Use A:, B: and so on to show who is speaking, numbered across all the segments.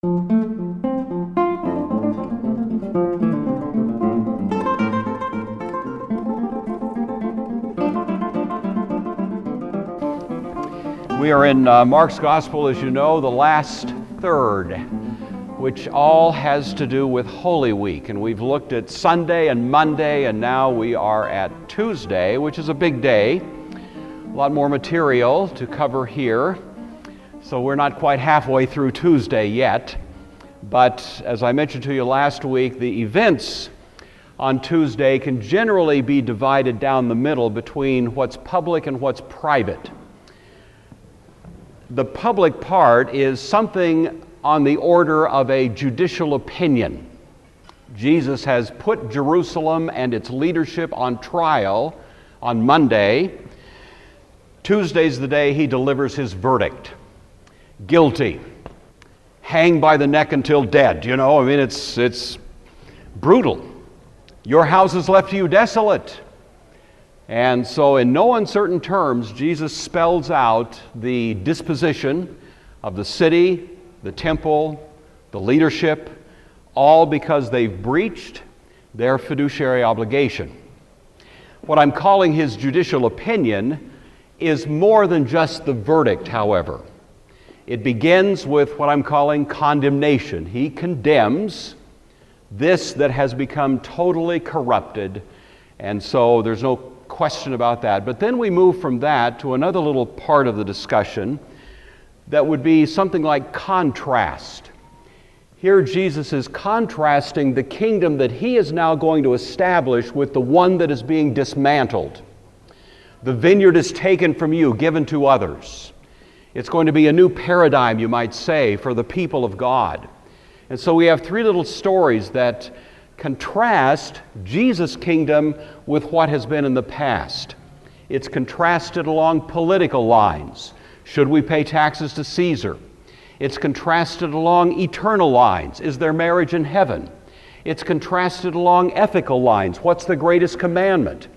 A: We are in Mark's Gospel, as you know, the last third, which all has to do with Holy Week. And we've looked at Sunday and Monday, and now we are at Tuesday, which is a big day. A lot more material to cover here. So we're not quite halfway through Tuesday yet. But as I mentioned to you last week, the events on Tuesday can generally be divided down the middle between what's public and what's private. The public part is something on the order of a judicial opinion. Jesus has put Jerusalem and its leadership on trial on Monday. Tuesday's the day he delivers his verdict. Guilty. Hang by the neck until dead. You know, I mean, it's brutal. Your house is left to you desolate. And so in no uncertain terms, Jesus spells out the disposition of the city, the temple, the leadership, all because they've breached their fiduciary obligation. What I'm calling his judicial opinion is more than just the verdict, however. It begins with what I'm calling condemnation. He condemns this that has become totally corrupted, and so there's no question about that. But then we move from that to another little part of the discussion that would be something like contrast. Here Jesus is contrasting the kingdom that he is now going to establish with the one that is being dismantled. The vineyard is taken from you, given to others. It's going to be a new paradigm, you might say, for the people of God. And so we have three little stories that contrast Jesus' kingdom with what has been in the past. It's contrasted along political lines. Should we pay taxes to Caesar? It's contrasted along eternal lines. Is there marriage in heaven? It's contrasted along ethical lines. What's the greatest commandment?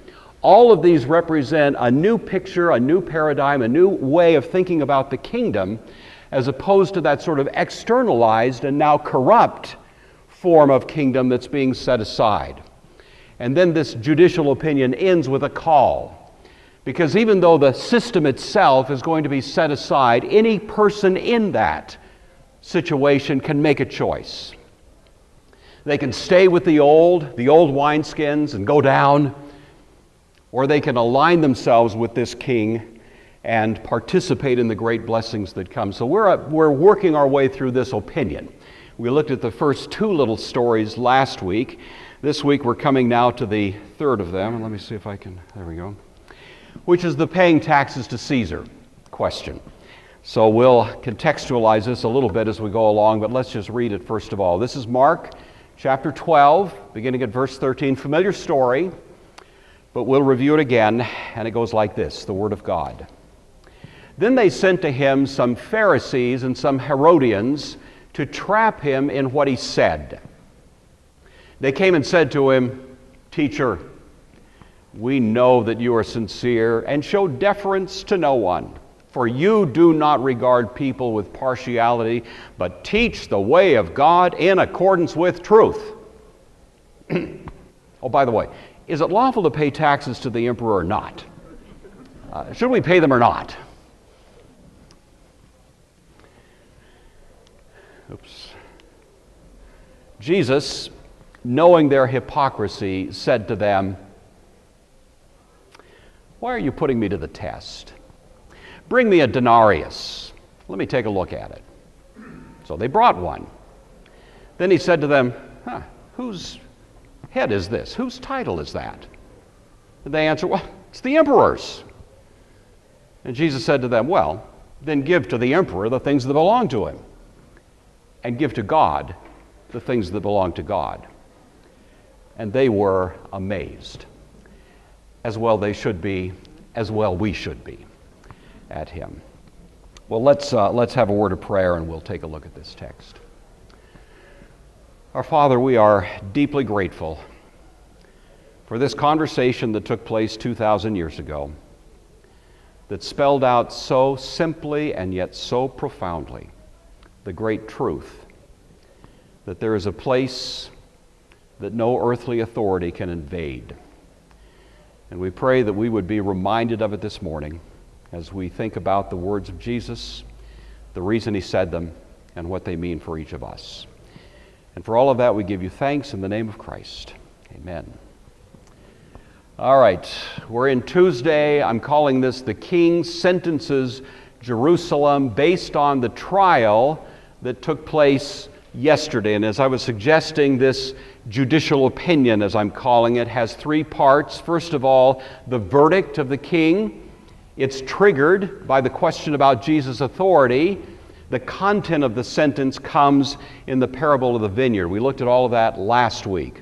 A: All of these represent a new picture, a new paradigm, a new way of thinking about the kingdom, as opposed to that sort of externalized and now corrupt form of kingdom that's being set aside. And then this judicial opinion ends with a call. Because even though the system itself is going to be set aside, any person in that situation can make a choice. They can stay with the old wineskins and go down, or they can align themselves with this king and participate in the great blessings that come. So we're working our way through this opinion. We looked at the first two little stories last week. This week we're coming now to the third of them. And let me see if I can, there we go. Which is the paying taxes to Caesar question. So we'll contextualize this a little bit as we go along, but let's just read it first of all. This is Mark chapter 12, beginning at verse 13. Familiar story, but we'll review it again, and it goes like this, the Word of God. Then they sent to him some Pharisees and some Herodians to trap him in what he said. They came and said to him, "Teacher, we know that you are sincere and show deference to no one, for you do not regard people with partiality, but teach the way of God in accordance with truth." Oh, by the way, is it lawful to pay taxes to the emperor or not? Should we pay them or not? Oops. Jesus, knowing their hypocrisy, said to them, "Why are you putting me to the test? Bring me a denarius. Let me take a look at it." So they brought one. Then he said to them, "Whose head is this? Whose title is that?" And they answered, "Well, it's the emperor's." And Jesus said to them, "Well, then give to the emperor the things that belong to him, and give to God the things that belong to God." And they were amazed. As well they should be, as well we should be at him. Well, let's have a word of prayer and we'll take a look at this text. Our Father, we are deeply grateful for this conversation that took place 2,000 years ago, that spelled out so simply and yet so profoundly the great truth that there is a place that no earthly authority can invade. And we pray that we would be reminded of it this morning as we think about the words of Jesus, the reason he said them, and what they mean for each of us. And for all of that, we give you thanks in the name of Christ. Amen. All right, we're in Tuesday. I'm calling this The King Sentences Jerusalem, based on the trial that took place yesterday. And as I was suggesting, this judicial opinion, as I'm calling it, has three parts. First of all, the verdict of the king. It's triggered by the question about Jesus' authority. The content of the sentence comes in the parable of the vineyard. We looked at all of that last week.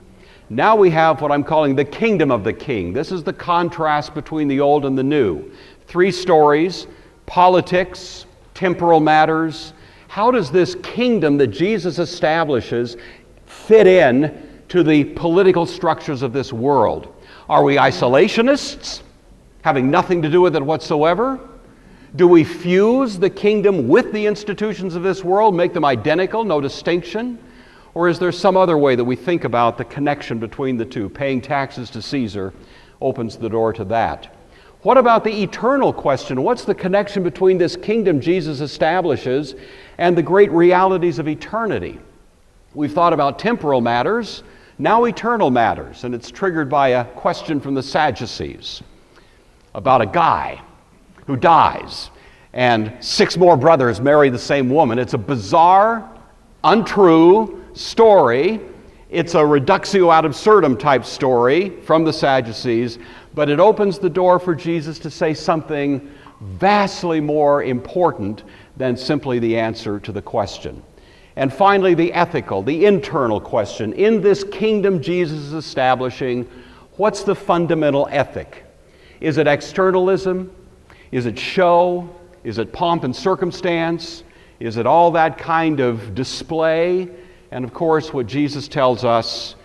A: Now we have what I'm calling the kingdom of the king. This is the contrast between the old and the new. Three stories: politics, temporal matters. How does this kingdom that Jesus establishes fit in to the political structures of this world? Are we isolationists, having nothing to do with it whatsoever? Do we fuse the kingdom with the institutions of this world, make them identical, no distinction? Or is there some other way that we think about the connection between the two? Paying taxes to Caesar opens the door to that. What about the eternal question? What's the connection between this kingdom Jesus establishes and the great realities of eternity? We've thought about temporal matters, now eternal matters, and it's triggered by a question from the Sadducees about a guy who dies, and 6 more brothers marry the same woman. It's a bizarre, untrue story. It's a reductio ad absurdum type story from the Sadducees, but it opens the door for Jesus to say something vastly more important than simply the answer to the question. And finally, the ethical, the internal question. In this kingdom Jesus is establishing, what's the fundamental ethic? Is it externalism? Is it show? Is it pomp and circumstance? Is it all that kind of display? And of course, what Jesus tells us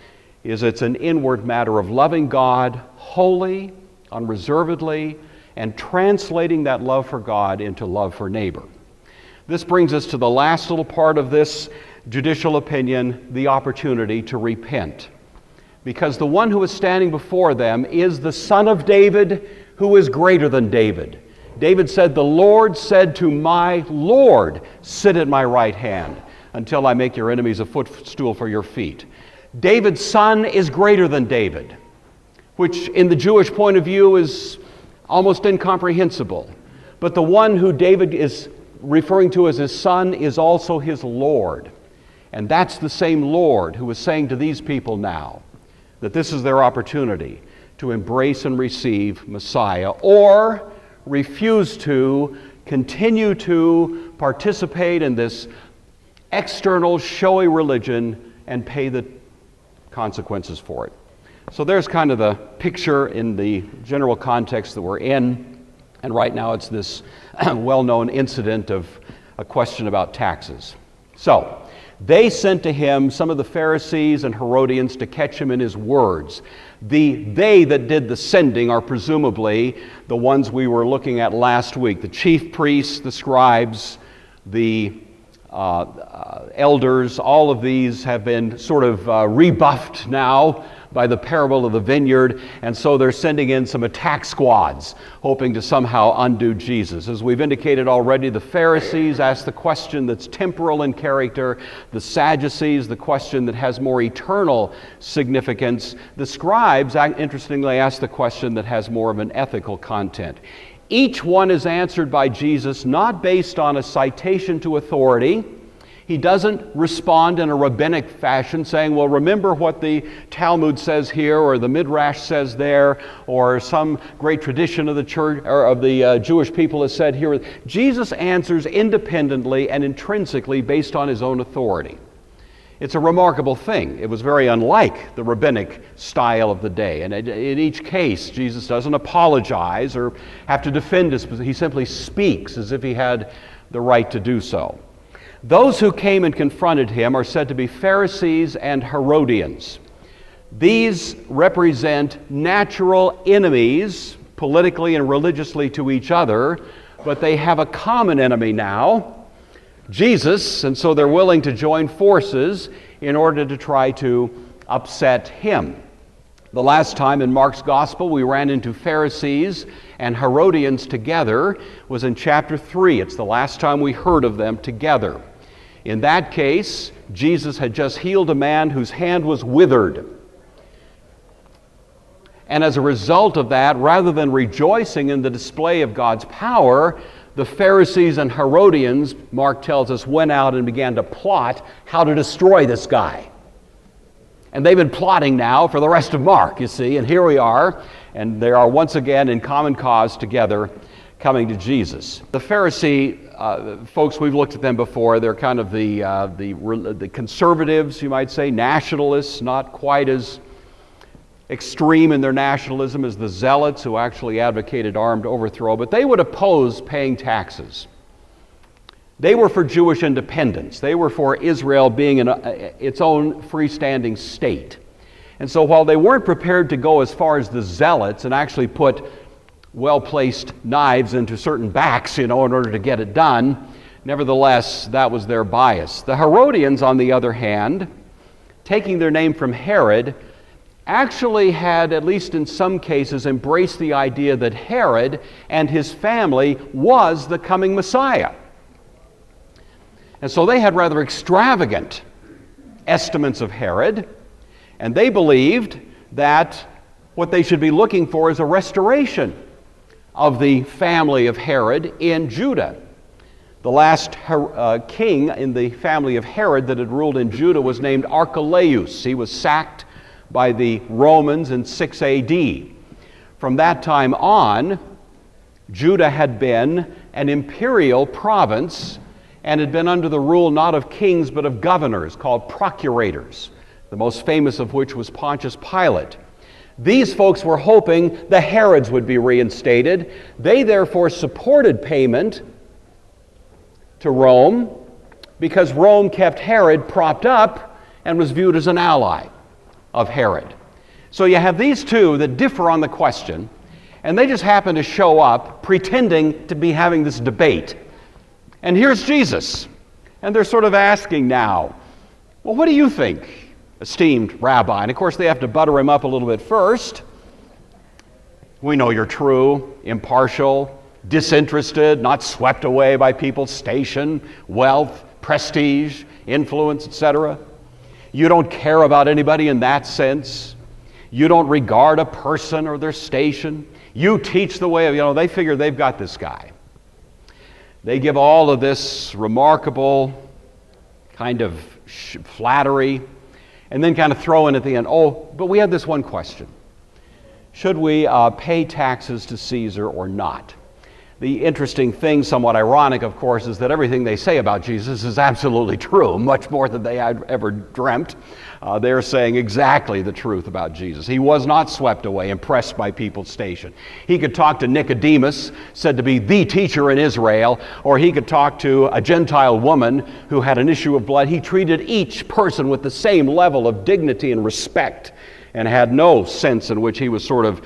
A: is it's an inward matter of loving God wholly, unreservedly, and translating that love for God into love for neighbor. This brings us to the last little part of this judicial opinion, the opportunity to repent. Because the one who is standing before them is the Son of David, who is greater than David. David said, "The Lord said to my Lord, sit at my right hand until I make your enemies a footstool for your feet." David's son is greater than David, which in the Jewish point of view is almost incomprehensible. But the one who David is referring to as his son is also his Lord. And that's the same Lord who is saying to these people now that this is their opportunity to embrace and receive Messiah, or refuse to continue to participate in this external, showy religion and pay the consequences for it. So there's kind of the picture in the general context that we're in. And right now it's this well-known incident of a question about taxes. So they sent to him some of the Pharisees and Herodians to catch him in his words. They that did the sending are presumably the ones we were looking at last week. The chief priests, the scribes, the elders. All of these have been sort of rebuffed now by the parable of the vineyard, and so they're sending in some attack squads, hoping to somehow undo Jesus. As we've indicated already, the Pharisees ask the question that's temporal in character, the Sadducees the question that has more eternal significance, the scribes, interestingly, ask the question that has more of an ethical content. Each one is answered by Jesus not based on a citation to authority. He doesn't respond in a rabbinic fashion saying, well, remember what the Talmud says here, or the Midrash says there, or some great tradition of the church or of the Jewish people has said here. Jesus answers independently and intrinsically based on his own authority. It's a remarkable thing. It was very unlike the rabbinic style of the day. And in each case, Jesus doesn't apologize or have to defend his position. He simply speaks as if he had the right to do so. Those who came and confronted him are said to be Pharisees and Herodians. These represent natural enemies, politically and religiously to each other, but they have a common enemy now, Jesus, and so they're willing to join forces in order to try to upset him. The last time in Mark's Gospel we ran into Pharisees and Herodians together was in chapter 3. It's the last time we heard of them together. In that case, Jesus had just healed a man whose hand was withered. And as a result of that, rather than rejoicing in the display of God's power, the Pharisees and Herodians, Mark tells us, went out and began to plot how to destroy this guy. And they've been plotting now for the rest of Mark, you see, and here we are, and they are once again in common cause together coming to Jesus. The Pharisee folks, we've looked at them before. They're kind of the conservatives, you might say, nationalists, not quite as extreme in their nationalism as the zealots who actually advocated armed overthrow, but they would oppose paying taxes. They were for Jewish independence. They were for Israel being its own freestanding state. And so while they weren't prepared to go as far as the zealots and actually put well-placed knives into certain backs, in order to get it done, nevertheless, that was their bias. The Herodians, on the other hand, taking their name from Herod, actually had, at least in some cases, embraced the idea that Herod and his family was the coming Messiah. And so they had rather extravagant estimates of Herod, and they believed that what they should be looking for is a restoration of the family of Herod in Judah. The last king in the family of Herod that had ruled in Judah was named Archelaus. He was sacked by the Romans in 6 AD. From that time on, Judah had been an imperial province and had been under the rule not of kings but of governors called procurators, the most famous of which was Pontius Pilate. These folks were hoping the Herods would be reinstated. They therefore supported payment to Rome because Rome kept Herod propped up and was viewed as an ally of Herod. So you have these two that differ on the question, and they just happen to show up pretending to be having this debate. And here's Jesus, and they're sort of asking now, well, what do you think, esteemed rabbi? And of course they have to butter him up a little bit first. We know you're true, impartial, disinterested, not swept away by people's station, wealth, prestige, influence, etc. You don't care about anybody in that sense. You don't regard a person or their station. You teach the way of, they figure they've got this guy. They give all of this remarkable kind of flattery and then kind of throw in at the end, oh, but we have this one question. Should we pay taxes to Caesar or not? The interesting thing, somewhat ironic, of course, is that everything they say about Jesus is absolutely true, much more than they had ever dreamt. They're saying exactly the truth about Jesus. He was not swept away, impressed by people's station. He could talk to Nicodemus, said to be the teacher in Israel, or he could talk to a Gentile woman who had an issue of blood. He treated each person with the same level of dignity and respect, and had no sense in which he was sort of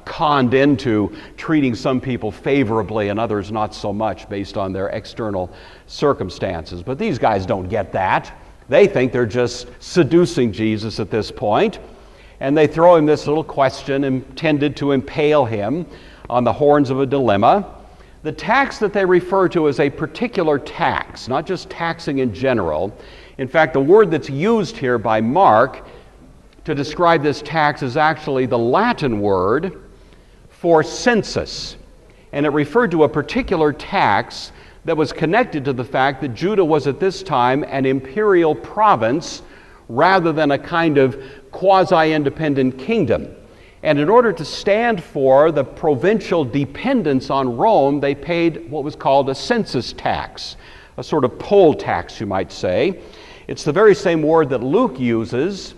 A: conned into treating some people favorably and others not so much based on their external circumstances. But these guys don't get that. They think they're just seducing Jesus at this point, and they throw him this little question intended to impale him on the horns of a dilemma. The tax that they refer to is a particular tax, not just taxing in general. In fact, the word that's used here by Mark to describe this tax is actually the Latin word for census. And it referred to a particular tax that was connected to the fact that Judah was at this time an imperial province rather than a kind of quasi-independent kingdom. And in order to stand for the provincial dependence on Rome, they paid what was called a census tax, a sort of poll tax, you might say. It's the very same word that Luke uses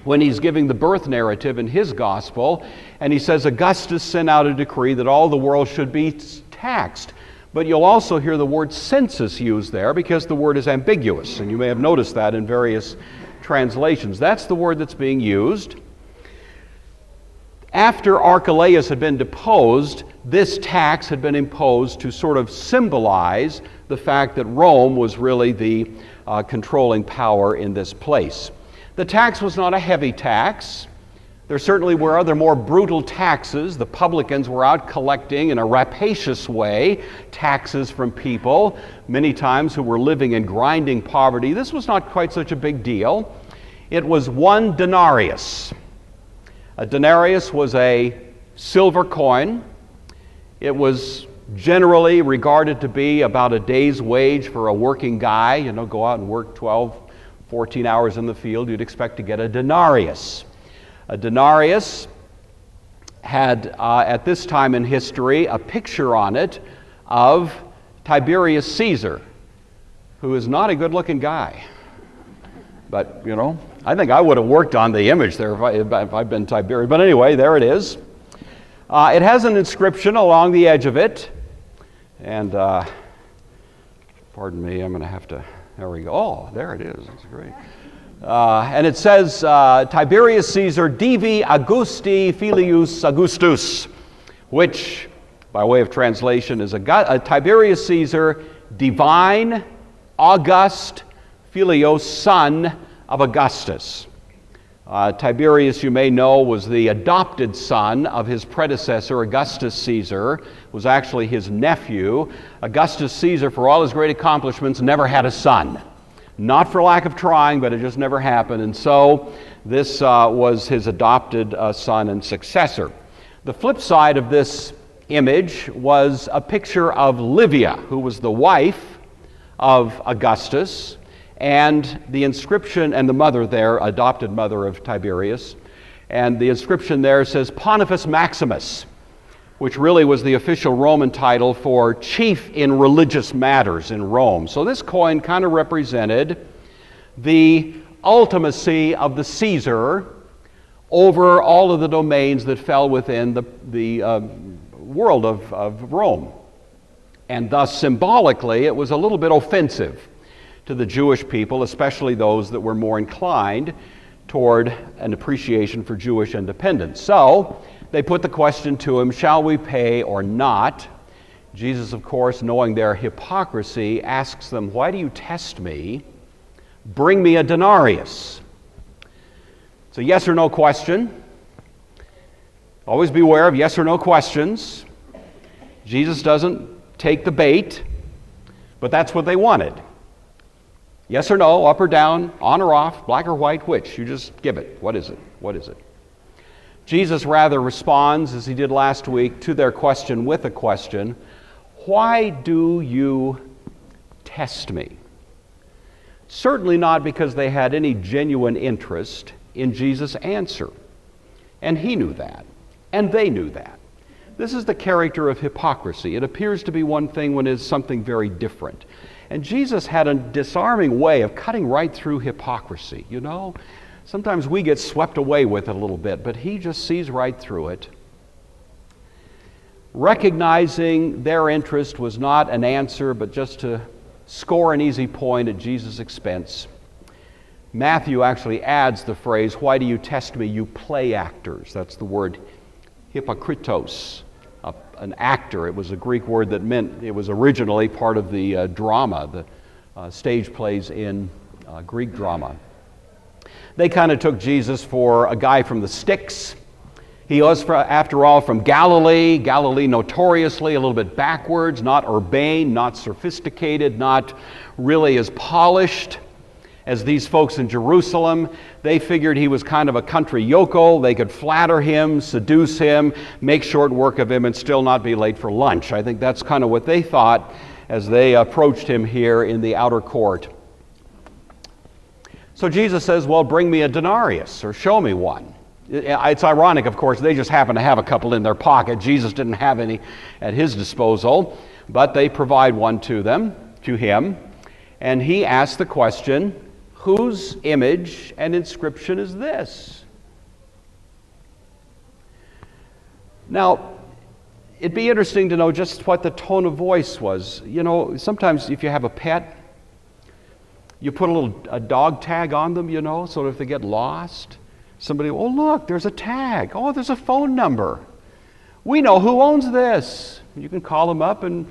A: when he's giving the birth narrative in his gospel, and he says Augustus sent out a decree that all the world should be taxed. But you'll also hear the word census used there because the word is ambiguous, and you may have noticed that in various translations. That's the word that's being used. After Archelaus had been deposed, this tax had been imposed to sort of symbolize the fact that Rome was really the controlling power in this place. The tax was not a heavy tax. There certainly were other more brutal taxes. The publicans were out collecting in a rapacious way taxes from people, many times who were living in grinding poverty. This was not quite such a big deal. It was 1 denarius. A denarius was a silver coin. It was generally regarded to be about a day's wage for a working guy. You know, go out and work 12, 14 hours in the field, you'd expect to get a denarius. A denarius had, at this time in history, a picture on it of Tiberius Caesar, who is not a good-looking guy. But, you know, I think I would have worked on the image there if I'd been Tiberius. But anyway, there it is. It has an inscription along the edge of it. And, pardon me, I'm going to have to, there we go. Oh, there it is. That's great. And it says, Tiberius Caesar Divi Augusti Filius Augustus, which, by way of translation, is a Tiberius Caesar, divine, august, Filios, son of Augustus. Tiberius, you may know, was the adopted son of his predecessor, Augustus Caesar, was actually his nephew. Augustus Caesar, for all his great accomplishments, never had a son. Not for lack of trying, but it just never happened. And so this was his adopted son and successor. The flip side of this image was a picture of Livia, who was the wife of Augustus, and the inscription, and the mother there, adopted mother of Tiberius, and the inscription there says Pontifex Maximus, which really was the official Roman title for chief in religious matters in Rome. So this coin kind of represented the ultimacy of the Caesar over all of the domains that fell within the world of Rome. And thus, symbolically, it was a little bit offensive to the Jewish people, especially those that were more inclined toward an appreciation for Jewish independence. So they put the question to him, shall we pay or not? Jesus, of course, knowing their hypocrisy, asks them, why do you test me? Bring me a denarius. It's a yes or no question. Always beware of yes or no questions. Jesus doesn't take the bait, but that's what they wanted. Yes or no, up or down, on or off, black or white, which? You just give it. What is it? What is it? Jesus rather responds, as he did last week, to their question with a question. Why do you test me? Certainly not because they had any genuine interest in Jesus' answer. And he knew that. And they knew that. This is the character of hypocrisy. It appears to be one thing when it is something very different. And Jesus had a disarming way of cutting right through hypocrisy, you know? Sometimes we get swept away with it a little bit, but he just sees right through it. Recognizing their interest was not an answer, but just to score an easy point at Jesus' expense. Matthew actually adds the phrase, why do you test me, you play actors? That's the word hypokritos. An actor. It was a Greek word that meant it was originally part of the drama, the stage plays in Greek drama. They kind of took Jesus for a guy from the sticks. He was, after all, from Galilee. Galilee notoriously a little bit backwards, not urbane, not sophisticated, not really as polished as these folks in Jerusalem. They figured he was kind of a country yokel. They could flatter him, seduce him, make short work of him, and still not be late for lunch. I think that's kind of what they thought as they approached him here in the outer court. So Jesus says, well, bring me a denarius, or show me one. It's ironic, of course, they just happen to have a couple in their pocket. Jesus didn't have any at his disposal, but they provide one to him, and he asks the question, whose image and inscription is this? A it'd be interesting to know just what the tone of voice was. You know, sometimes if you have a pet, you put a dog tag on them, you know, so that if they get lost, somebody, oh look, there's a tag. Oh, there's a phone number. We know who owns this. You can call them up and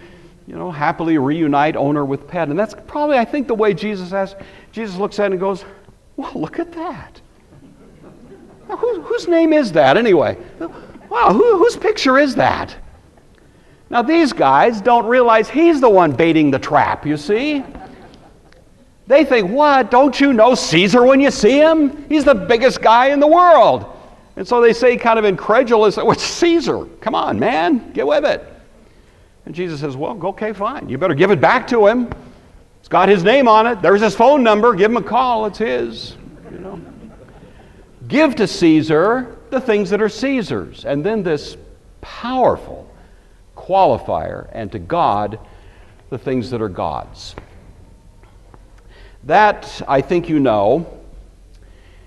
A: happily reunite owner with pet. And that's probably, I think, the way Jesus looks at it and goes, well, look at that. Now, whose name is that anyway? Wow, whose picture is that? Now, these guys don't realize he's the one baiting the trap, you see? They think, what? Don't you know Caesar when you see him? He's the biggest guy in the world. And so they say, kind of incredulous, what's Caesar? Come on, man, get with it. And Jesus says, well, okay, fine. You better give it back to him. It's got his name on it. There's his phone number. Give him a call. It's his. Give to Caesar the things that are Caesar's. And then this powerful qualifier, and to God the things that are God's. That, I think you know,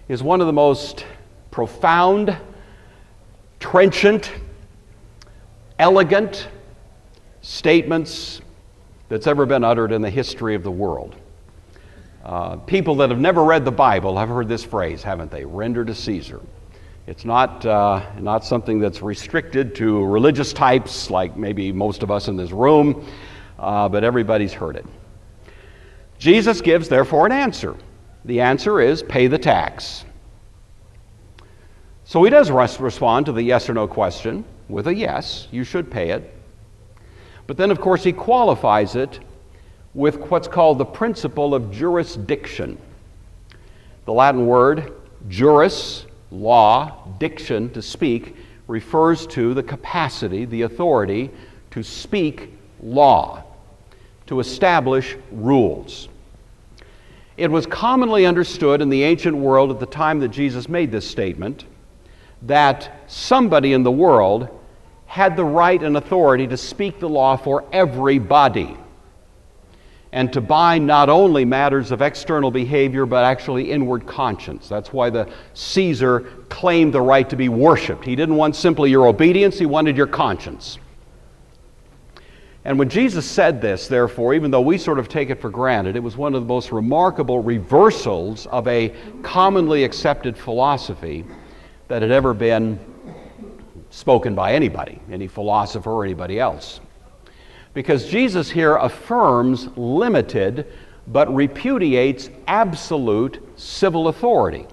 A: is one of the most profound, trenchant, elegant statements that's ever been uttered in the history of the world. People that have never read the Bible have heard this phrase, haven't they? Render to Caesar. It's not something that's restricted to religious types like maybe most of us in this room, but everybody's heard it. Jesus gives, therefore, an answer. The answer is pay the tax. So he does respond to the yes or no question with a yes, you should pay it. But then, of course, he qualifies it with what's called the principle of jurisdiction. The Latin word juris, law, diction, to speak, refers to the capacity, the authority to speak law, to establish rules. It was commonly understood in the ancient world at the time that Jesus made this statement that somebody in the world had the right and authority to speak the law for everybody and to bind not only matters of external behavior but actually inward conscience. That's why the Caesar claimed the right to be worshipped. He didn't want simply your obedience, he wanted your conscience. And when Jesus said this, therefore, even though we sort of take it for granted, it was one of the most remarkable reversals of a commonly accepted philosophy that had ever been spoken by anybody, any philosopher or anybody else. Because Jesus here affirms limited but repudiates absolute civil authority.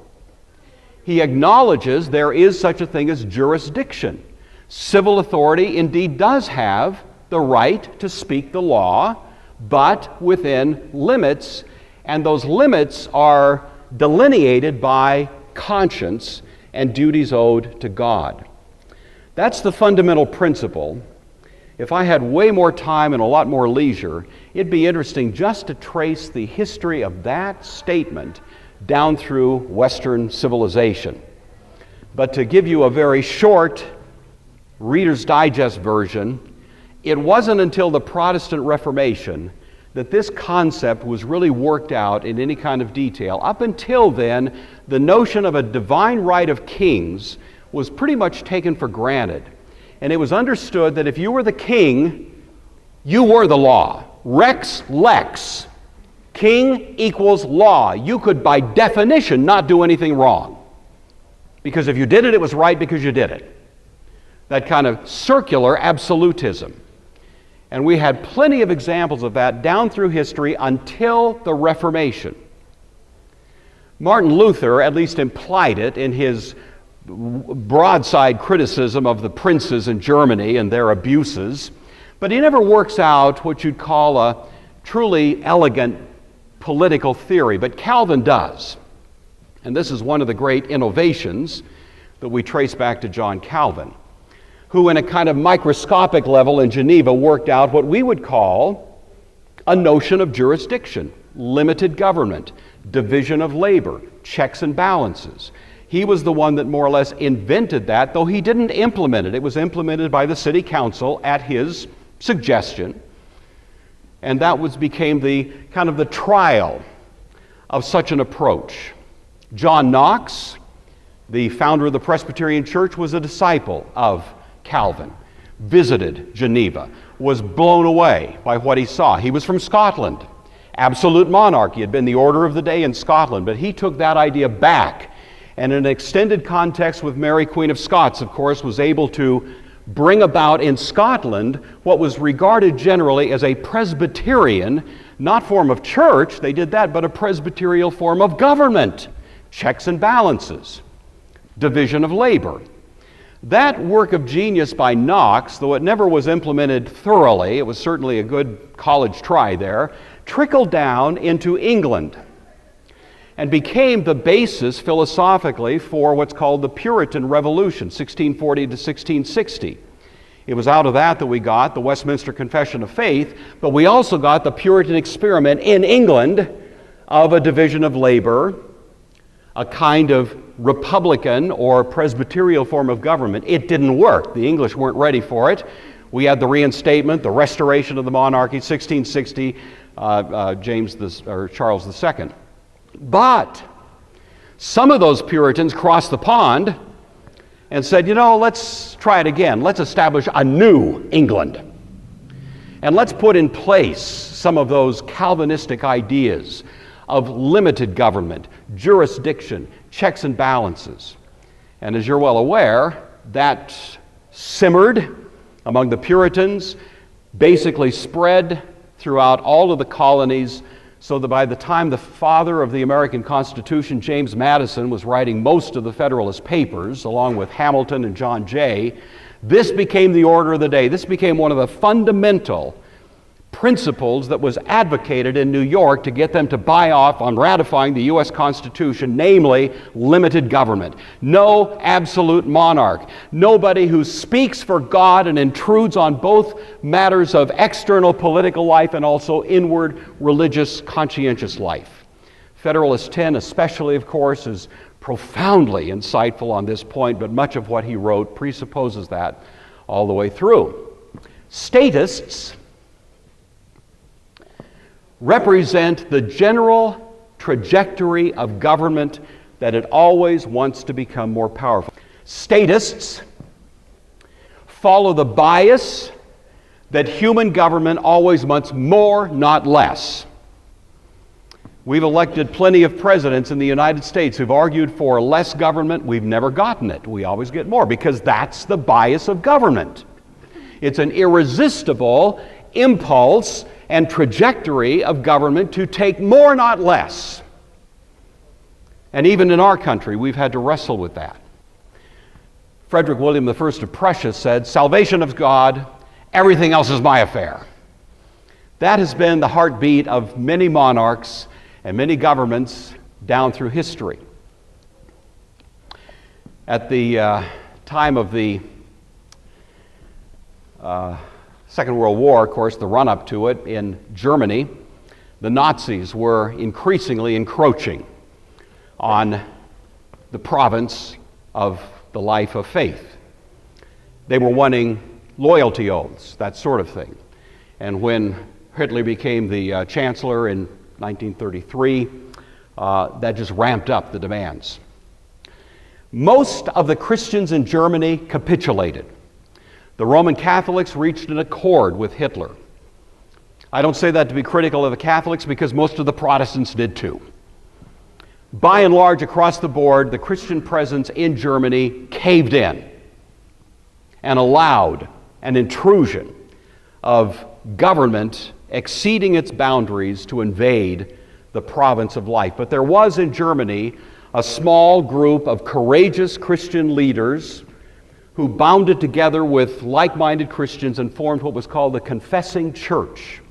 A: He acknowledges there is such a thing as jurisdiction. Civil authority indeed does have the right to speak the law, but within limits, and those limits are delineated by conscience and duties owed to God. That's the fundamental principle. If I had way more time and a lot more leisure, it'd be interesting just to trace the history of that statement down through Western civilization. But to give you a very short Reader's Digest version, it wasn't until the Protestant Reformation that this concept was really worked out in any kind of detail. Up until then, the notion of a divine right of kings was pretty much taken for granted. And it was understood that if you were the king, you were the law. Rex lex. King equals law. You could, by definition, not do anything wrong. Because if you did it, it was right because you did it. That kind of circular absolutism. And we had plenty of examples of that down through history until the Reformation. Martin Luther at least implied it in his broadside criticism of the princes in Germany and their abuses, but he never works out what you'd call a truly elegant political theory, but Calvin does. And this is one of the great innovations that we trace back to John Calvin, who in a kind of microscopic level in Geneva worked out what we would call a notion of jurisdiction, limited government, division of labor, checks and balances. He was the one that more or less invented that, though he didn't implement it. It was implemented by the city council at his suggestion. And that became the kind of the trial of such an approach. John Knox, the founder of the Presbyterian Church, was a disciple of Calvin, visited Geneva, was blown away by what he saw. He was from Scotland. Absolute monarchy had been the order of the day in Scotland, but he took that idea back, and in an extended context with Mary, Queen of Scots, of course, was able to bring about in Scotland what was regarded generally as a Presbyterian, not form of church, they did that, but a Presbyterial form of government, checks and balances, division of labor. That work of genius by Knox, though it never was implemented thoroughly, it was certainly a good college try there, trickled down into England and became the basis philosophically for what's called the Puritan Revolution, 1640 to 1660. It was out of that we got the Westminster Confession of Faith, but we also got the Puritan experiment in England of a division of labor, a kind of republican or Presbyterial form of government. It didn't work. The English weren't ready for it. We had the reinstatement, the restoration of the monarchy, 1660, Charles II. But some of those Puritans crossed the pond and said, let's try it again. Let's establish a new England. And let's put in place some of those Calvinistic ideas of limited government, jurisdiction, checks and balances. And as you're well aware, that simmered among the Puritans, basically spread throughout all of the colonies, so that by the time the father of the American Constitution, James Madison, was writing most of the Federalist Papers, along with Hamilton and John Jay, this became the order of the day. This became one of the fundamental principles that was advocated in New York to get them to buy off on ratifying the U.S. Constitution, namely limited government. No absolute monarch. Nobody who speaks for God and intrudes on both matters of external political life and also inward religious conscientious life. Federalist 10 especially, of course, is profoundly insightful on this point, but much of what he wrote presupposes that all the way through. Statists represent the general trajectory of government that it always wants to become more powerful. Statists follow the bias that human government always wants more, not less. We've elected plenty of presidents in the United States who've argued for less government. We've never gotten it. We always get more because that's the bias of government. It's an irresistible impulse and trajectory of government to take more, not less. And even in our country, we've had to wrestle with that. Frederick William I of Prussia said, "Salvation of God, everything else is my affair." That has been the heartbeat of many monarchs and many governments down through history. At the time of the Second World War, of course, the run-up to it in Germany, the Nazis were increasingly encroaching on the province of the life of faith. They were wanting loyalty oaths, that sort of thing. And when Hitler became the chancellor in 1933, that just ramped up the demands. Most of the Christians in Germany capitulated. The Roman Catholics reached an accord with Hitler. I don't say that to be critical of the Catholics because most of the Protestants did too. By and large, across the board, the Christian presence in Germany caved in and allowed an intrusion of government exceeding its boundaries to invade the province of life. But there was in Germany a small group of courageous Christian leaders who bounded together with like-minded Christians and formed what was called the Confessing Church.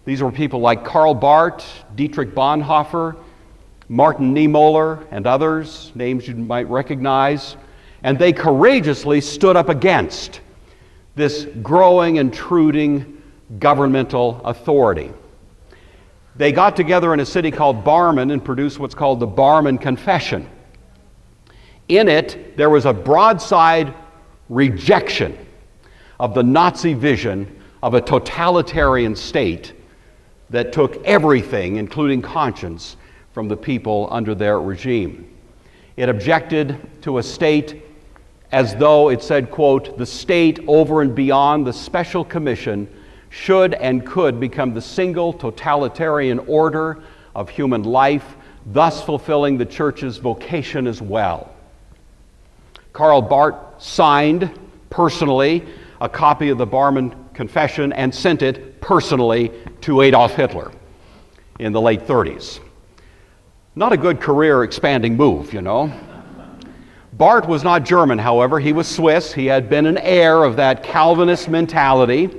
A: These were people like Karl Barth, Dietrich Bonhoeffer, Martin Niemöller, and others, names you might recognize, and they courageously stood up against this growing, intruding governmental authority. They got together in a city called Barmen and produced what's called the Barmen Confession. In it, there was a broadside rejection of the Nazi vision of a totalitarian state that took everything, including conscience, from the people under their regime. It objected to a state as though it said, quote, "The state over and beyond the special commission should and could become the single totalitarian order of human life, thus fulfilling the church's vocation as well." Karl Barth signed personally a copy of the Barmen Confession and sent it personally to Adolf Hitler in the late 30s. Not a good career expanding move, you know. Barth was not German, however. He was Swiss. He had been an heir of that Calvinist mentality,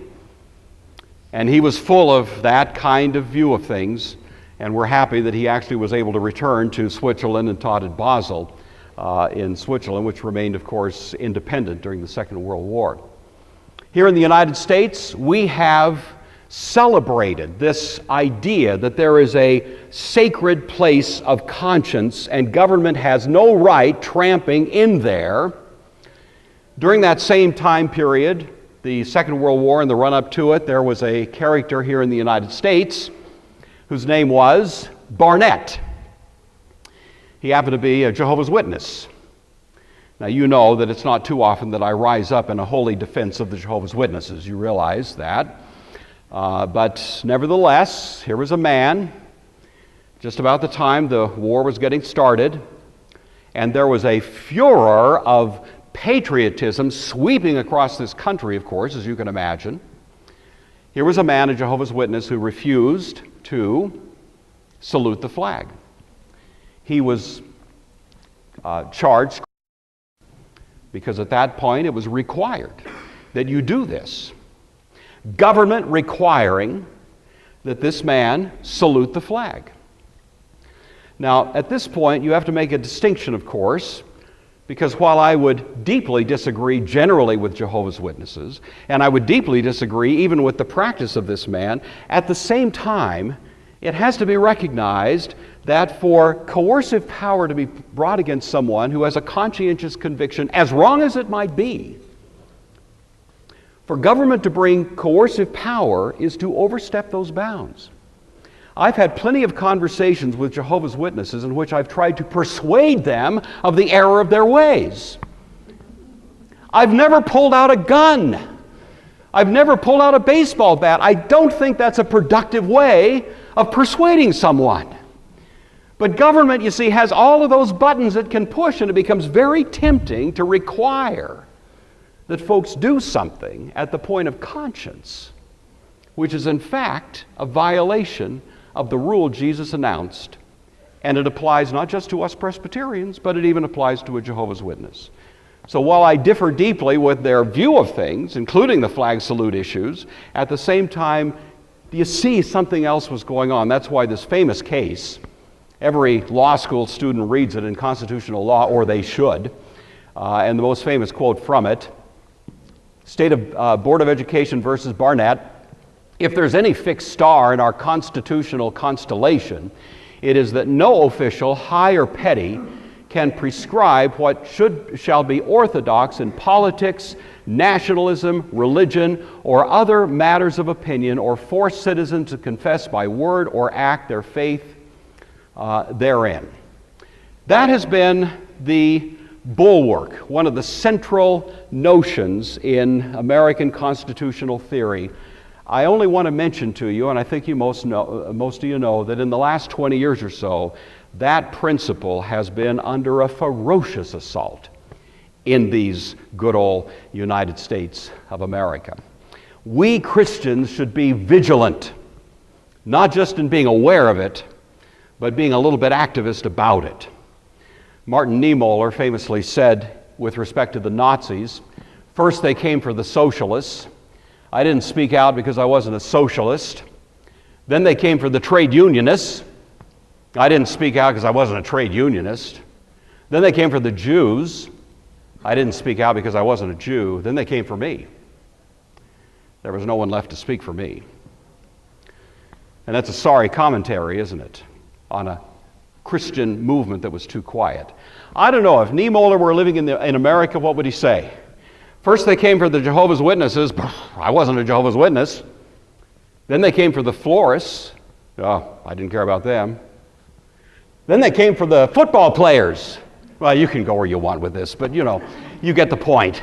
A: and he was full of that kind of view of things, and we're happy that he actually was able to return to Switzerland and taught at Basel in Switzerland, which remained, of course, independent during the Second World War. Here in the United States, we have celebrated this idea that there is a sacred place of conscience and government has no right tramping in there. During that same time period, the Second World War and the run-up to it, there was a character here in the United States whose name was Barnett. He happened to be a Jehovah's Witness. Now, you know that it's not too often that I rise up in a holy defense of the Jehovah's Witnesses. You realize that. But nevertheless, here was a man, just about the time the war was getting started, and there was a furor of patriotism sweeping across this country, of course, as you can imagine. Here was a man, a Jehovah's Witness, who refused to salute the flag. He was charged because at that point it was required that you do this. Government requiring that this man salute the flag. Now, at this point, you have to make a distinction, of course, because while I would deeply disagree generally with Jehovah's Witnesses, and I would deeply disagree even with the practice of this man, at the same time, it has to be recognized that for coercive power to be brought against someone who has a conscientious conviction, as wrong as it might be, for government to bring coercive power is to overstep those bounds. I've had plenty of conversations with Jehovah's Witnesses in which I've tried to persuade them of the error of their ways. I've never pulled out a gun. I've never pulled out a baseball bat. I don't think that's a productive way of persuading someone. But government, you see, has all of those buttons it can push, and it becomes very tempting to require that folks do something at the point of conscience, which is in fact a violation of the rule Jesus announced. And it applies not just to us Presbyterians, but it even applies to a Jehovah's Witness. So while I differ deeply with their view of things, including the flag salute issues, at the same time, you see something else was going on. That's why this famous case, every law school student reads it in constitutional law, or they should, and the most famous quote from it, State of Board of Education versus Barnett, if there's any fixed star in our constitutional constellation, it is that no official, high or petty, can prescribe what shall be orthodox in politics, nationalism, religion, or other matters of opinion, or force citizens to confess by word or act their faith therein. That has been the bulwark, one of the central notions in American constitutional theory. I only want to mention to you, and I think you most of you know, that in the last 20 years or so, that principle has been under a ferocious assault in these good old United States of America. We Christians should be vigilant, not just in being aware of it, but being a little bit activist about it. Martin Niemöller famously said, with respect to the Nazis, first they came for the socialists. I didn't speak out because I wasn't a socialist. Then they came for the trade unionists. I didn't speak out because I wasn't a trade unionist. Then they came for the Jews. I didn't speak out because I wasn't a Jew. Then they came for me. There was no one left to speak for me. And that's a sorry commentary, isn't it, on a Christian movement that was too quiet. I don't know, if Niemöller were living in America, what would he say? First they came for the Jehovah's Witnesses. I wasn't a Jehovah's Witness. Then they came for the florists. Oh, I didn't care about them. Then they came for the football players. Well, you can go where you want with this, but you know, you get the point.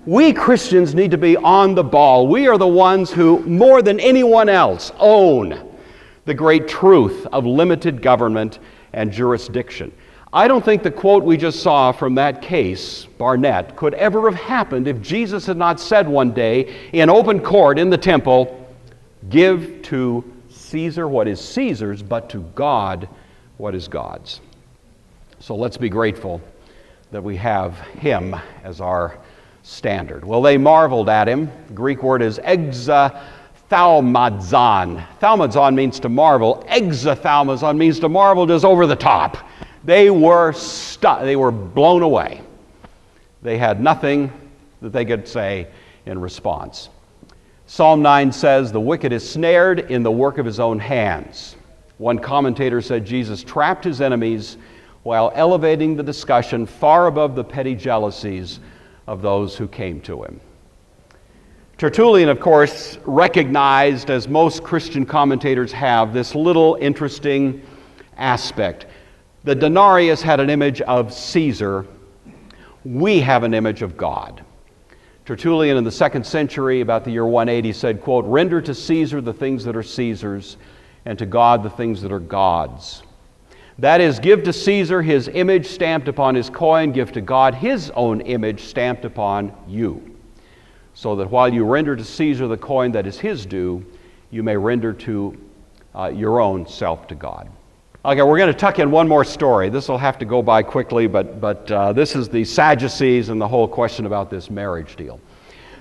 A: We Christians need to be on the ball. We are the ones who, more than anyone else, own the great truth of limited government and jurisdiction. I don't think the quote we just saw from that case, Barnett, could ever have happened if Jesus had not said one day in open court in the temple, "Give to Caesar what is Caesar's, but to God what is God's." So let's be grateful that we have him as our standard. Well, they marveled at him. The Greek word is exathalmazon. Thalmazon means to marvel. Exathalmazon means to marvel just over the top. They were they were blown away. They had nothing that they could say in response. Psalm 9 says, "The wicked is snared in the work of his own hands." One commentator said Jesus trapped his enemies while elevating the discussion far above the petty jealousies of those who came to him. Tertullian, of course, recognized, as most Christian commentators have, this little interesting aspect. The Denarius had an image of Caesar. We have an image of God. Tertullian in the 2nd century, about the year 180, said, quote, "Render to Caesar the things that are Caesar's, and to God the things that are God's." That is, give to Caesar his image stamped upon his coin, give to God his own image stamped upon you, so that while you render to Caesar the coin that is his due, you may render to your own self to God. Okay, we're going to tuck in one more story. This will have to go by quickly, but this is the Sadducees and the whole question about this marriage deal.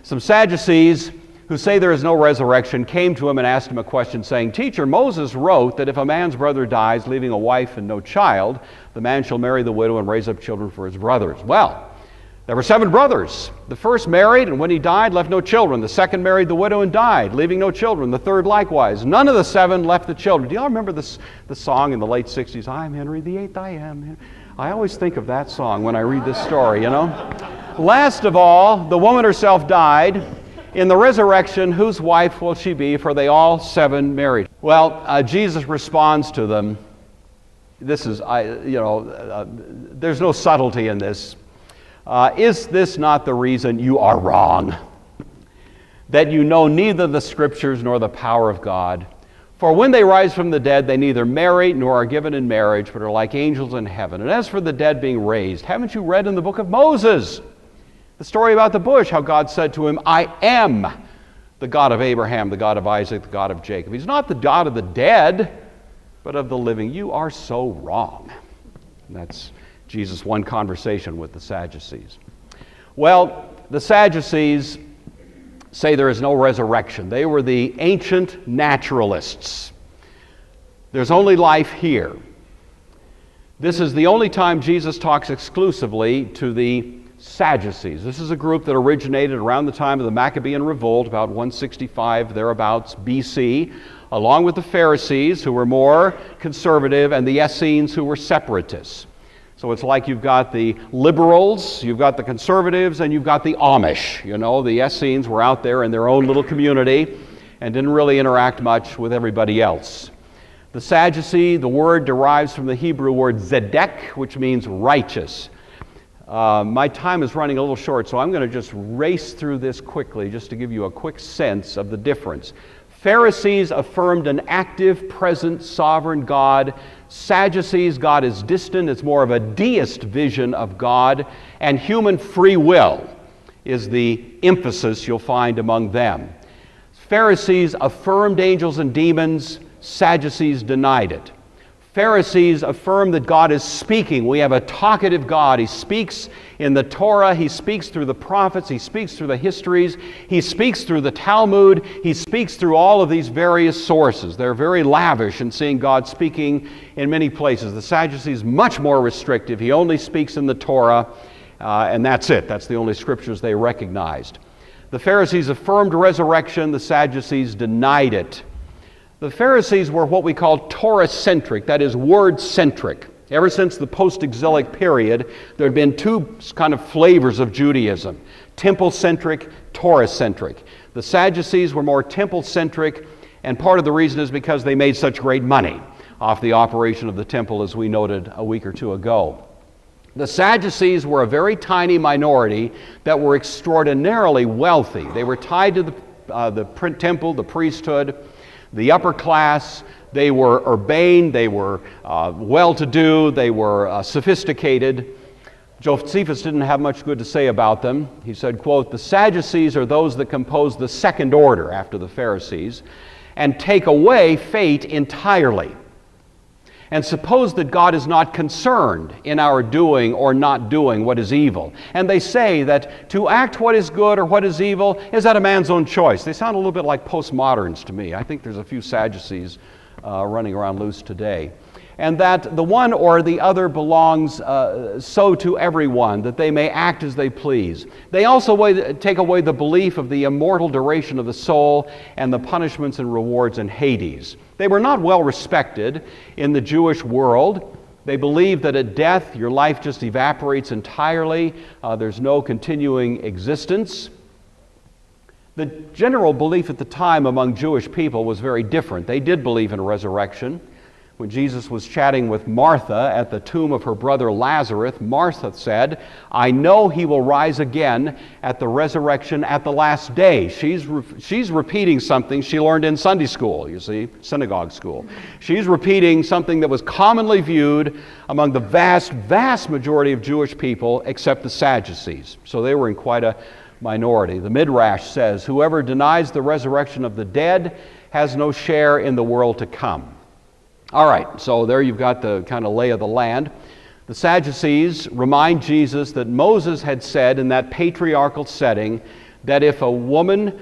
A: Some Sadducees who say there is no resurrection came to him and asked him a question, saying, "Teacher, Moses wrote that if a man's brother dies, leaving a wife and no child, the man shall marry the widow and raise up children for his brothers." Well, there were 7 brothers. The first married, and when he died, left no children. The second married the widow and died, leaving no children. The third likewise. None of the 7 left the children. Do y'all remember the song in the late 60s, "I'm Henry VIII, I am"? I always think of that song when I read this story, you know. Last of all, the woman herself died. In the resurrection, whose wife will she be? For they all 7 married. Well, Jesus responds to them. This is, there's no subtlety in this. Is this not the reason you are wrong? That you know neither the Scriptures nor the power of God? For when they rise from the dead, they neither marry nor are given in marriage, but are like angels in heaven. And as for the dead being raised, haven't you read in the book of Moses the story about the bush, how God said to him, "I am the God of Abraham, the God of Isaac, the God of Jacob." He's not the God of the dead, but of the living. You are so wrong. And that's Jesus' one conversation with the Sadducees. Well, the Sadducees say there is no resurrection. They were the ancient naturalists. There's only life here. This is the only time Jesus talks exclusively to the Sadducees. This is a group that originated around the time of the Maccabean Revolt, about 165, thereabouts, BC, along with the Pharisees, who were more conservative, and the Essenes, who were separatists. So it's like you've got the liberals, you've got the conservatives, and you've got the Amish. You know, the Essenes were out there in their own little community and didn't really interact much with everybody else. The Sadducee, the word derives from the Hebrew word zedek, which means righteous. My time is running a little short, so I'm going to just race through this quickly just to give you a quick sense of the difference. Pharisees affirmed an active, present, sovereign God. Sadducees, God is distant. It's more of a deist vision of God. And human free will is the emphasis you'll find among them. Pharisees affirmed angels and demons. Sadducees denied it. Pharisees affirm that God is speaking. We have a talkative God. He speaks in the Torah. He speaks through the prophets. He speaks through the histories. He speaks through the Talmud. He speaks through all of these various sources. They're very lavish in seeing God speaking in many places. The Sadducees, much more restrictive. He only speaks in the Torah, and that's it. That's the only scriptures they recognized. The Pharisees affirmed resurrection. The Sadducees denied it. The Pharisees were what we call Torah-centric, that is, word-centric. Ever since the post-exilic period, there had been 2 kind of flavors of Judaism: temple-centric, Torah-centric. The Sadducees were more temple-centric, and part of the reason is because they made such great money off the operation of the temple, as we noted a week or 2 ago. The Sadducees were a very tiny minority that were extraordinarily wealthy. They were tied to the temple, the priesthood, the upper class. They were urbane, they were well-to-do, they were sophisticated. Josephus didn't have much good to say about them. He said, quote, "The Sadducees are those that compose the second order after the Pharisees and take away fate entirely, and suppose that God is not concerned in our doing or not doing what is evil. And they say that to act what is good or what is evil is at a man's own choice." They sound a little bit like postmoderns to me. I think there's a few Sadducees running around loose today. And that the one or the other belongs so to everyone, that they may act as they please. They also take away the belief of the immortal duration of the soul and the punishments and rewards in Hades. They were not well respected in the Jewish world. They believed that at death your life just evaporates entirely. There's no continuing existence. The general belief at the time among Jewish people was very different. They did believe in a resurrection. When Jesus was chatting with Martha at the tomb of her brother Lazarus, Martha said, "I know he will rise again at the resurrection at the last day." She's repeating something she learned in Sunday school, you see, synagogue school. She's repeating something that was commonly viewed among the vast majority of Jewish people, except the Sadducees. So they were in quite a minority. The Midrash says, "Whoever denies the resurrection of the dead has no share in the world to come." All right, so there you've got the kind of lay of the land. The Sadducees remind Jesus that Moses had said in that patriarchal setting that if a woman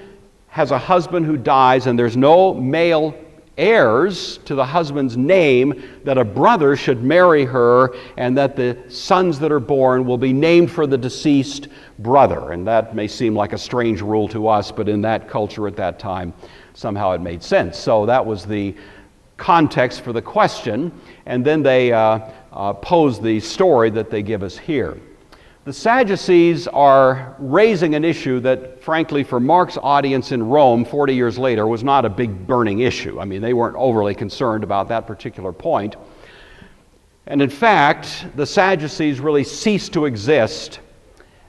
A: has a husband who dies and there's no male heirs to the husband's name, that a brother should marry her and that the sons that are born will be named for the deceased brother. And that may seem like a strange rule to us, but in that culture at that time, somehow it made sense. So that was the context for the question, and then they pose the story that they give us here. The Sadducees are raising an issue that, frankly, for Mark's audience in Rome 40 years later was not a big burning issue. I mean, they weren't overly concerned about that particular point. And in fact, the Sadducees really ceased to exist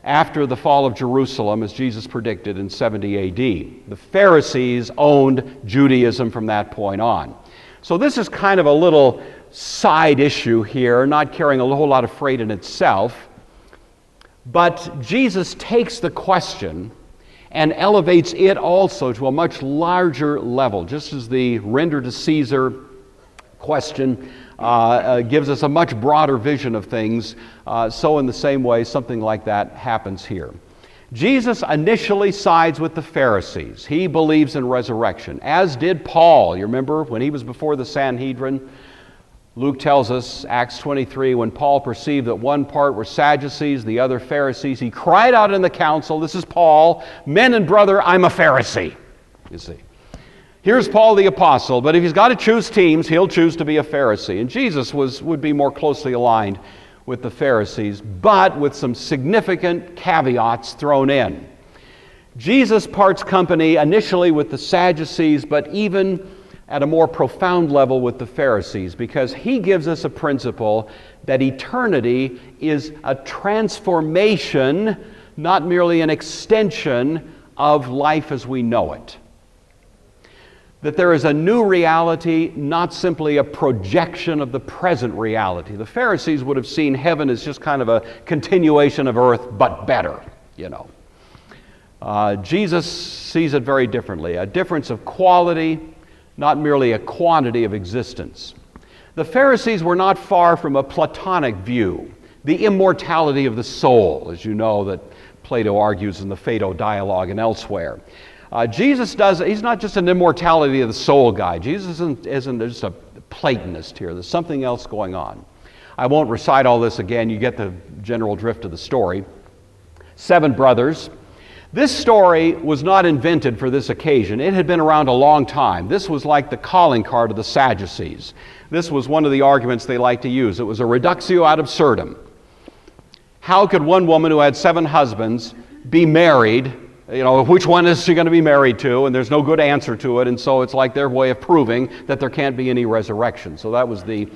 A: after the fall of Jerusalem, as Jesus predicted in 70 AD. The Pharisees owned Judaism from that point on. So this is kind of a little side issue here, not carrying a whole lot of freight in itself. But Jesus takes the question and elevates it also to a much larger level, just as the "render to Caesar" question gives us a much broader vision of things. So in the same way, something like that happens here. Jesus initially sides with the Pharisees. He believes in resurrection, as did Paul. You remember when he was before the Sanhedrin? Luke tells us, Acts 23, when Paul perceived that one part were Sadducees, the other Pharisees, he cried out in the council, this is Paul, "Men and brother, I'm a Pharisee." You see. Here's Paul the apostle, but if he's got to choose teams, he'll choose to be a Pharisee. And Jesus would be more closely aligned with the Pharisees, but with some significant caveats thrown in. Jesus parts company initially with the Sadducees, but even at a more profound level with the Pharisees, because he gives us a principle that eternity is a transformation, not merely an extension of life as we know it. That there is a new reality, not simply a projection of the present reality. The Pharisees would have seen heaven as just kind of a continuation of earth, but better, you know. Jesus sees it very differently, a difference of quality, not merely a quantity of existence. The Pharisees were not far from a Platonic view, the immortality of the soul, as you know that Plato argues in the Phaedo dialogue and elsewhere. Jesus he's not just an immortality of the soul guy. Jesus isn't just a Platonist here. There's something else going on. I won't recite all this again. You get the general drift of the story. 7 brothers. This story was not invented for this occasion. It had been around a long time. This was like the calling card of the Sadducees. This was one of the arguments they liked to use. It was a reductio ad absurdum. How could one woman who had 7 husbands be married? You know, which one is she going to be married to? And there's no good answer to it, and so it's like their way of proving that there can't be any resurrection. So that was the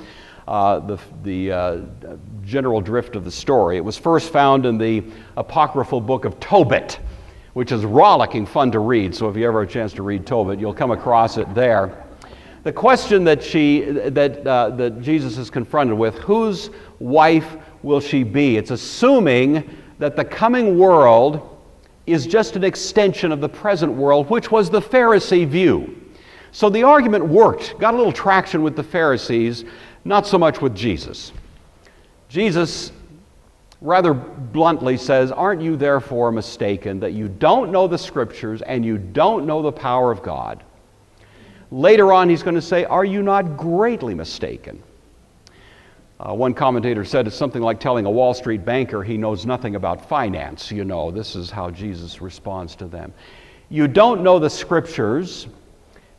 A: general drift of the story. It was first found in the apocryphal book of Tobit, which is rollicking fun to read. So if you ever have a chance to read Tobit, you'll come across it there. The question that Jesus is confronted with, whose wife will she be? It's assuming that the coming world is just an extension of the present world, which was the Pharisee view. So the argument worked, got a little traction with the Pharisees, not so much with Jesus. Jesus rather bluntly says, aren't you therefore mistaken that you don't know the Scriptures and you don't know the power of God? Later on, he's going to say, are you not greatly mistaken? One commentator said it's something like telling a Wall Street banker he knows nothing about finance. You know, this is how Jesus responds to them. You don't know the Scriptures.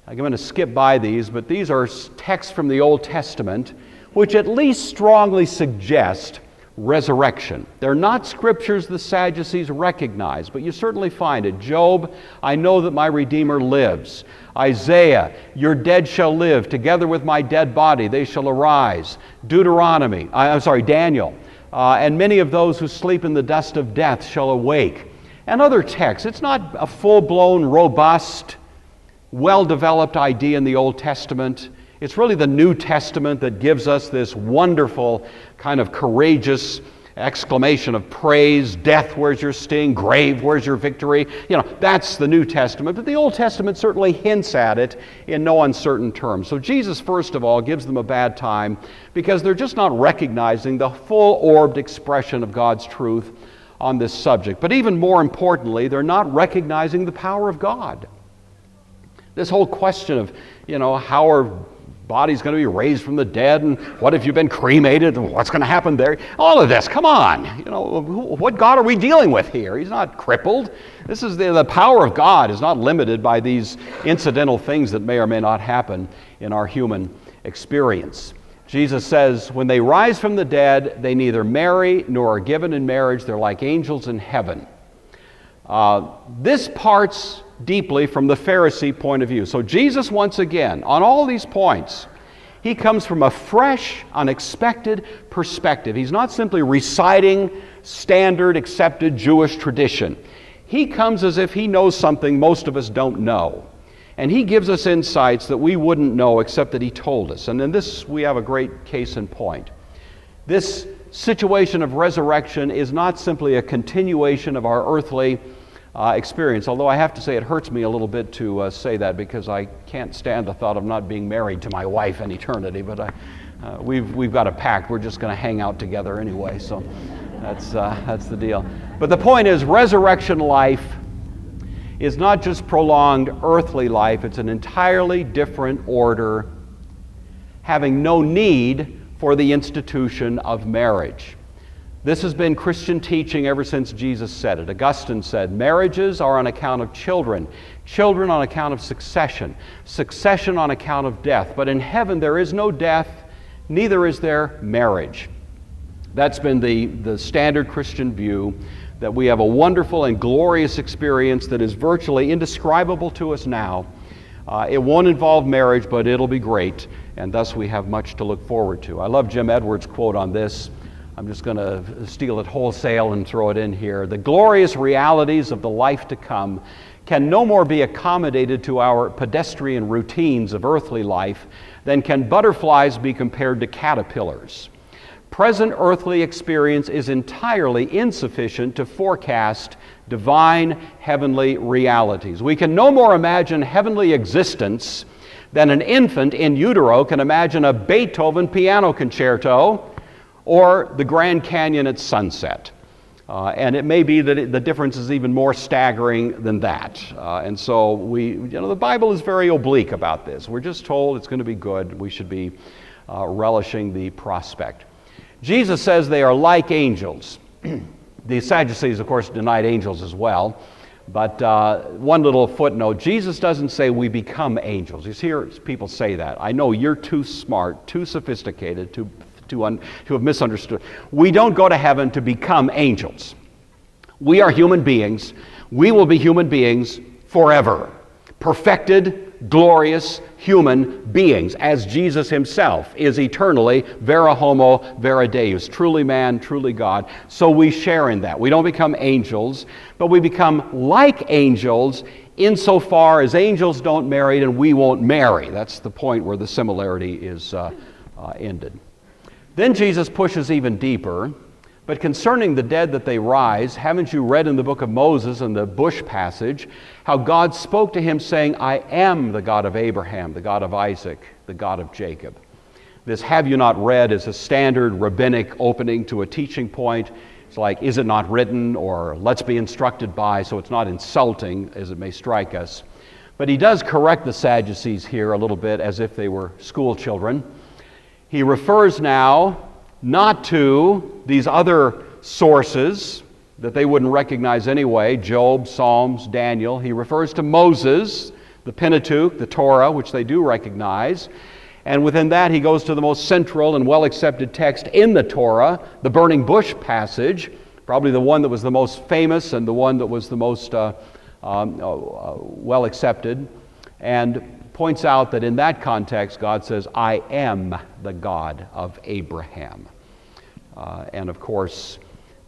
A: I'm going to skip by these, but these are texts from the Old Testament which at least strongly suggest resurrection. They're not scriptures the Sadducees recognize, but you certainly find it. Job, I know that my Redeemer lives. Isaiah, your dead shall live. Together with my dead body they shall arise. Daniel, and many of those who sleep in the dust of death shall awake. And other texts. It's not a full-blown, robust, well-developed idea in the Old Testament. It's really the New Testament that gives us this wonderful kind of courageous exclamation of praise. Death, where's your sting? Grave, where's your victory? You know, that's the New Testament. But the Old Testament certainly hints at it in no uncertain terms. So Jesus, first of all, gives them a bad time because they're just not recognizing the full-orbed expression of God's truth on this subject. But even more importantly, they're not recognizing the power of God. This whole question of, how are body's going to be raised from the dead, and what if you've been cremated, and what's going to happen there? All of this, come on. What God are we dealing with here? He's not crippled. This is the power of God is not limited by these incidental things that may or may not happen in our human experience. Jesus says, when they rise from the dead, they neither marry nor are given in marriage. They're like angels in heaven. This part's deeply from the Pharisee point of view. So Jesus, once again, on all these points, he comes from a fresh, unexpected perspective. He's not simply reciting standard, accepted Jewish tradition. He comes as if he knows something most of us don't know. And he gives us insights that we wouldn't know except that he told us. And in this, we have a great case in point. This situation of resurrection is not simply a continuation of our earthly experience, although I have to say it hurts me a little bit to say that because I can't stand the thought of not being married to my wife in eternity, but we've got a pact. We're just going to hang out together anyway, so that's the deal. But the point is, resurrection life is not just prolonged earthly life, it's an entirely different order, having no need for the institution of marriage. This has been Christian teaching ever since Jesus said it. Augustine said, marriages are on account of children, children on account of succession, succession on account of death. But in heaven there is no death, neither is there marriage. That's been the standard Christian view, that we have a wonderful and glorious experience that is virtually indescribable to us now. It won't involve marriage, but it'll be great, and thus we have much to look forward to. I love Jim Edwards' quote on this. I'm just going to steal it wholesale and throw it in here. The glorious realities of the life to come can no more be accommodated to our pedestrian routines of earthly life than can butterflies be compared to caterpillars. Present earthly experience is entirely insufficient to forecast divine heavenly realities. We can no more imagine heavenly existence than an infant in utero can imagine a Beethoven piano concerto or the Grand Canyon at sunset. And it may be that the difference is even more staggering than that. And so the Bible is very oblique about this. We're just told it's going to be good. We should be relishing the prospect. Jesus says they are like angels. The Sadducees, of course, denied angels as well. But one little footnote, Jesus doesn't say we become angels. You hear people say that. I know you're too smart, too sophisticated, to have misunderstood. We don't go to heaven to become angels. We are human beings. We will be human beings forever. Perfected, glorious human beings, as Jesus himself is eternally vera homo, vera deus, truly man, truly God. So we share in that. We don't become angels, but we become like angels insofar as angels don't marry and we won't marry. That's the point where the similarity is ended. Then Jesus pushes even deeper. But concerning the dead that they rise, haven't you read in the book of Moses in the bush passage how God spoke to him saying, I am the God of Abraham, the God of Isaac, the God of Jacob. This have you not read is a standard rabbinic opening to a teaching point. It's like, is it not written, or let's be instructed by, so it's not insulting as it may strike us. But he does correct the Sadducees here a little bit as if they were school children. He refers now not to these other sources that they wouldn't recognize anyway, Job, Psalms, Daniel. He refers to Moses, the Pentateuch, the Torah, which they do recognize. And within that, he goes to the most central and well-accepted text in the Torah, the burning bush passage, probably the one that was the most famous and the one that was the most well-accepted, and points out that in that context, God says, I am the God of Abraham. And of course,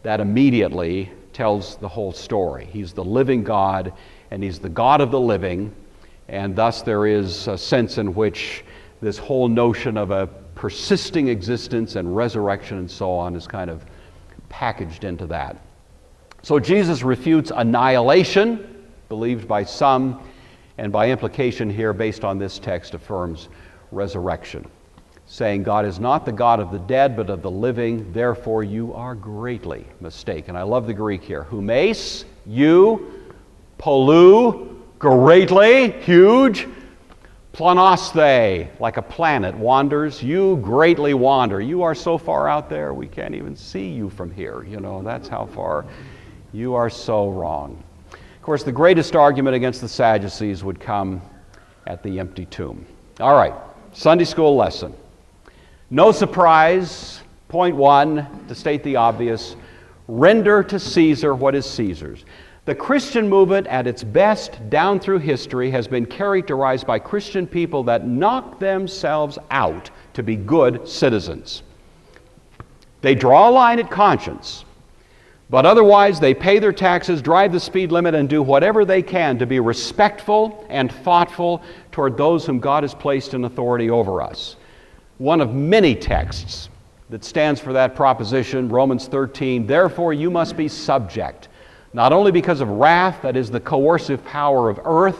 A: that immediately tells the whole story. He's the living God, and He's the God of the living, and thus there is a sense in which this whole notion of a persisting existence and resurrection and so on is kind of packaged into that. So Jesus refutes annihilation, believed by some, and by implication here, based on this text, affirms resurrection, saying God is not the God of the dead, but of the living, therefore you are greatly mistaken. I love the Greek here. Humes, you, polou, greatly, huge, planosthei, like a planet wanders, you greatly wander. You are so far out there, we can't even see you from here. You know, that's how far you are so wrong. Of course, the greatest argument against the Sadducees would come at the empty tomb. All right, Sunday school lesson. No surprise, point one, to state the obvious, render to Caesar what is Caesar's. The Christian movement at its best down through history has been characterized by Christian people that knock themselves out to be good citizens. They draw a line at conscience, but otherwise they pay their taxes, drive the speed limit, and do whatever they can to be respectful and thoughtful toward those whom God has placed in authority over us. One of many texts that stands for that proposition, Romans 13, therefore you must be subject, not only because of wrath, that is the coercive power of earth,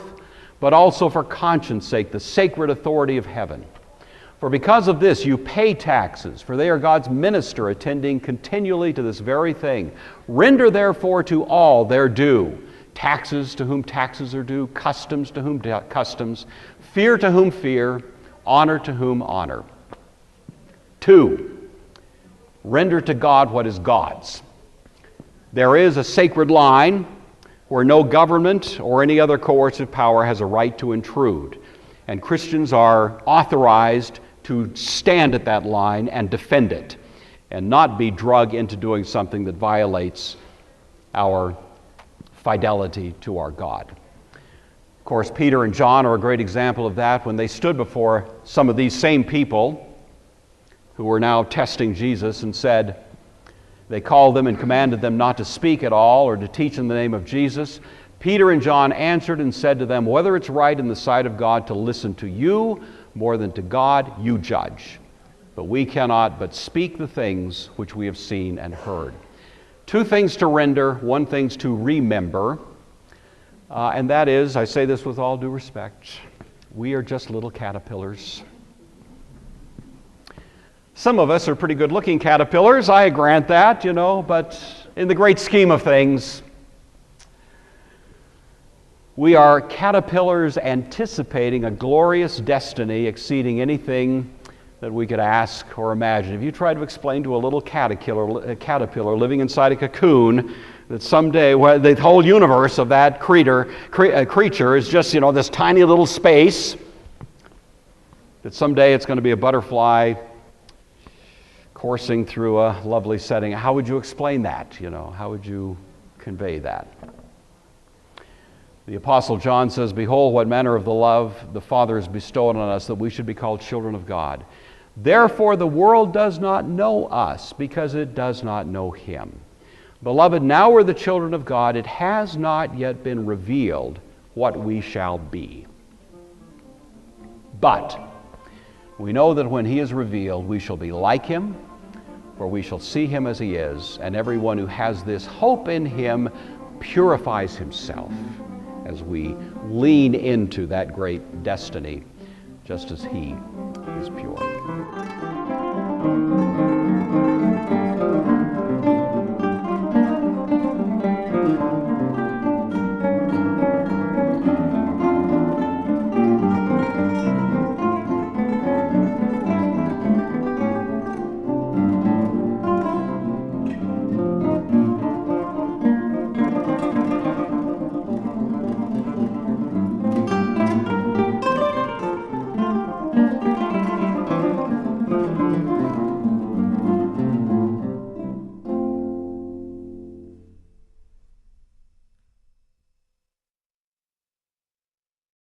A: but also for conscience sake, the sacred authority of heaven. For because of this you pay taxes, for they are God's minister attending continually to this very thing. Render therefore to all their due, taxes to whom taxes are due, customs to whom customs, fear to whom fear, honor to whom honor. 2, render to God what is God's. There is a sacred line where no government or any other coercive power has a right to intrude. And Christians are authorized to stand at that line and defend it and not be drugged into doing something that violates our fidelity to our God. Of course, Peter and John are a great example of that when they stood before some of these same people who were now testing Jesus and said, they called them and commanded them not to speak at all or to teach in the name of Jesus. Peter and John answered and said to them, whether it's right in the sight of God to listen to you more than to God, you judge. But we cannot but speak the things which we have seen and heard. 2 things to render, 1 thing to remember, and that is, I say this with all due respect, we are just little caterpillars. Some of us are pretty good-looking caterpillars, I grant that, but in the great scheme of things, we are caterpillars anticipating a glorious destiny exceeding anything that we could ask or imagine. If you try to explain to a little caterpillar living inside a cocoon that someday the whole universe of that creature is just, this tiny little space, that someday it's going to be a butterfly coursing through a lovely setting, how would you explain that? How would you convey that? The Apostle John says, behold, what manner of the love the Father has bestowed on us, that we should be called children of God. Therefore the world does not know us, because it does not know Him. Beloved, now we're the children of God. It has not yet been revealed what we shall be. But we know that when he is revealed, we shall be like him, for we shall see him as he is, and everyone who has this hope in him purifies himself as we lean into that great destiny, just as he is pure.